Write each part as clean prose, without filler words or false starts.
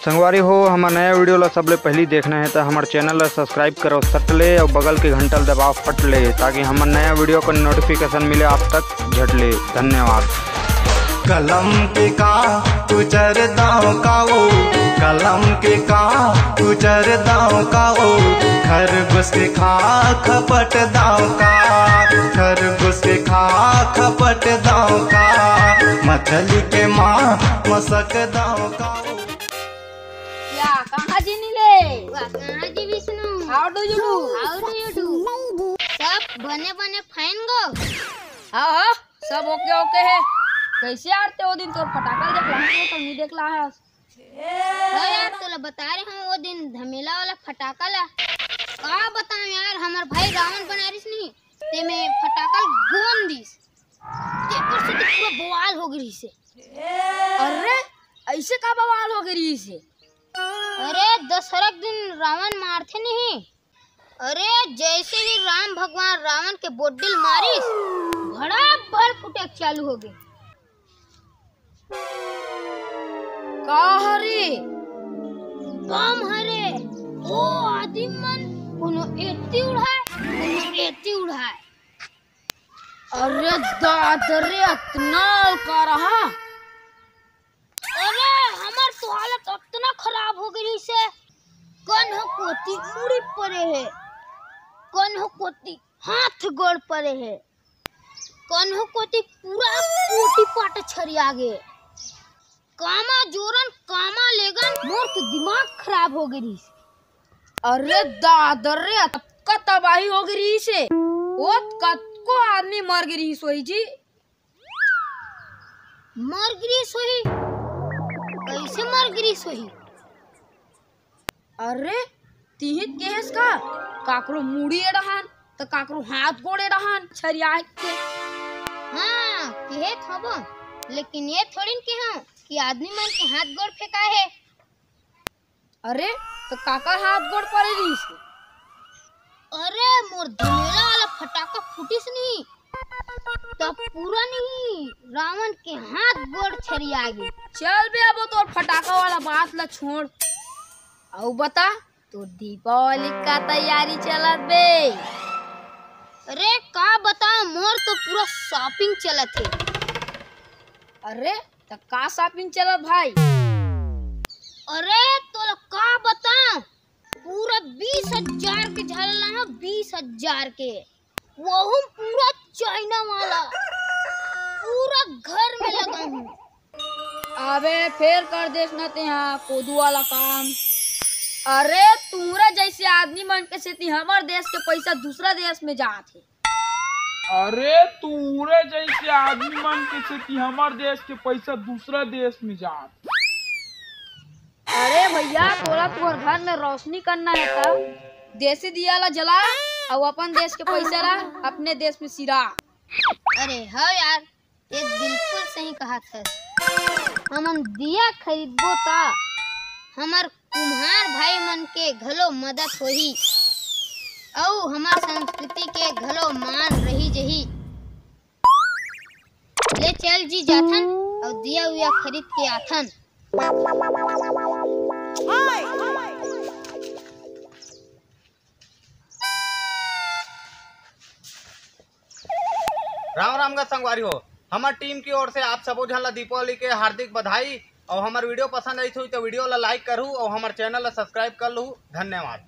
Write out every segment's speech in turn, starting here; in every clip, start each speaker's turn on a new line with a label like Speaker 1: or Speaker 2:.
Speaker 1: संगवारी हो हमार नया वीडियो ला सबले पहली देखना है तो हमारे चैनल ला सब्सक्राइब करो सट ले और बगल के घंटल दबाव फट ले ताकि हमार नया वीडियो का नोटिफिकेशन मिले आप तक झट ले। धन्यवाद।
Speaker 2: कलम के का गुजर दाओ काओ, कलम के का गुजर दाओ काओ, खरगोश के खा खपट दाओ का, खरगोश के खा खपट दाओ का, मछली के माँ मसक दाओ का।
Speaker 3: या कहाँ जी नीले?
Speaker 4: कहाँ ji Vishnu?
Speaker 3: How do you do?
Speaker 4: How do you do? सब बने बने फाइन गो।
Speaker 3: हाँ सब ओके ओके है। कैसे आते वो दिन तोर पटाखा देखला है तो नहीं देखला है।
Speaker 4: हाँ यार तोला बता रहे हम वो दिन धमेला वाला फटाका ला का बताऊं यार, हमार भाई रावण बनारिस नहीं ते में फटाका गोन दिस तेकर से तो पूरा बवाल हो गई से।
Speaker 3: अरे ऐसे का बवाल हो गई से?
Speaker 4: अरे दशहरा दिन रावण मारते नहीं, अरे जैसे ही राम भगवान रावण के बोडिल मारिस भड़ा भड़ फुटेक चालू हो गई।
Speaker 3: का हरे
Speaker 4: बम हरे ओ आदमी मन कोनो एती उड़ाए कोनो एती उड़ाए।
Speaker 3: अरे दादरे इतना का रहा।
Speaker 4: अरे हमार तो हालत इतना खराब हो गई से कौन हो कोती मुड़ी पड़े है, कौन हो कोती हाथ गोड़ पड़े है, कौन हो कोती पूरा पोटी पाट छरिया गए, कामा जोरन कामा लेगन मोर के दिमाग खराब हो गई।
Speaker 3: अरे दादरे का तबाही हो गई से वो कतको आदमी मर गई सोई जी।
Speaker 4: मर गई सोही? कैसे मर गई सोही?
Speaker 3: अरे तिहित केस का काकरो मुड़ी रहन तो काकरो हाथ गोड़े रहन छरिया के।
Speaker 4: हाँ केत हबो, लेकिन ये थोड़ी न के हाँ कि आदमी मन के हाथ गोड़ फेंका है।
Speaker 3: अरे तो काका हाथ गोड़ पड़े रही से?
Speaker 4: अरे मोर धमेला वाला फटाका फूटिस नहीं तब पूरा नहीं रावण के हाथ गोड़ छरिया गई।
Speaker 3: चल बे अब तो फटाका वाला बात ला छोड़ और बता तो दीपावली का तैयारी चलत बे।
Speaker 4: अरे का बता मोर तो पूरा शॉपिंग चलत है।
Speaker 3: अरे तो का शॉपिंग चलत भाई?
Speaker 4: अरे तो का बता पूरा 20,000 के झलना है, 20,000 के वो पूरा चाइना वाला पूरा घर में लगा हूँ।
Speaker 3: अबे फिर कर देश न ते यहाँ कोदू वाला काम। अरे तुमरा जैसे आदमी मन के से हमार देश के पैसा दूसरा देश में जात है।
Speaker 5: अरे तूरे जैसे आदमी मन के से हमार देश के पैसा दूसरा देश में जात।
Speaker 3: अरे भैया तोरा तुम्हार घर में रोशनी करना है तब देसी दिया ला जला और अपन देश के पैसा ला अपने देश में सिरा।
Speaker 4: अरे हाँ यार ये बिल्कुल सही कहा था। हमन दिया खरीदबो ता हमार कुम्हार भाई मन के घलो मदद होही और हमार संस्कृति के घलो मान रही जही। ले चल जी जाथन और दिया हुआ खरीद के आथन।
Speaker 6: राम राम का संगवारी हो, हमार टीम की ओर से आप सबो झन ला दीपावली के हार्दिक बधाई। और हमार वीडियो पसंद आई तो वीडियो ला लाइक करू और हमार चैनल ला सब्सक्राइब कर लू। धन्यवाद।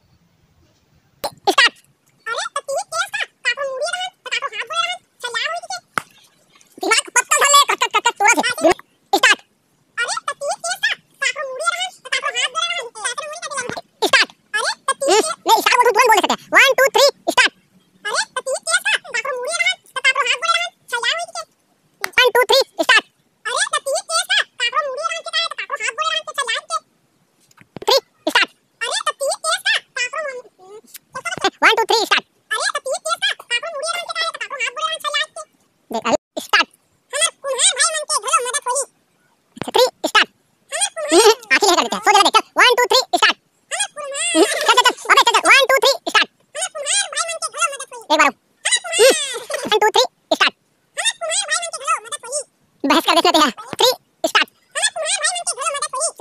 Speaker 6: बहस कर देख लेते हैं। 3 स्टार्ट।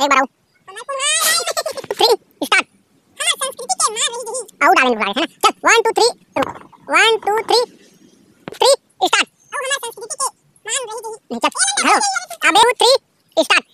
Speaker 6: एक बार आओ।
Speaker 7: आगे बुला रहे हैं ना। चल 1 2 3 1 2 3 3 स्टार्ट। अब हमारी संस्कृति के मान रही थी नहीं चल हेलो अब 3 स्टार्ट।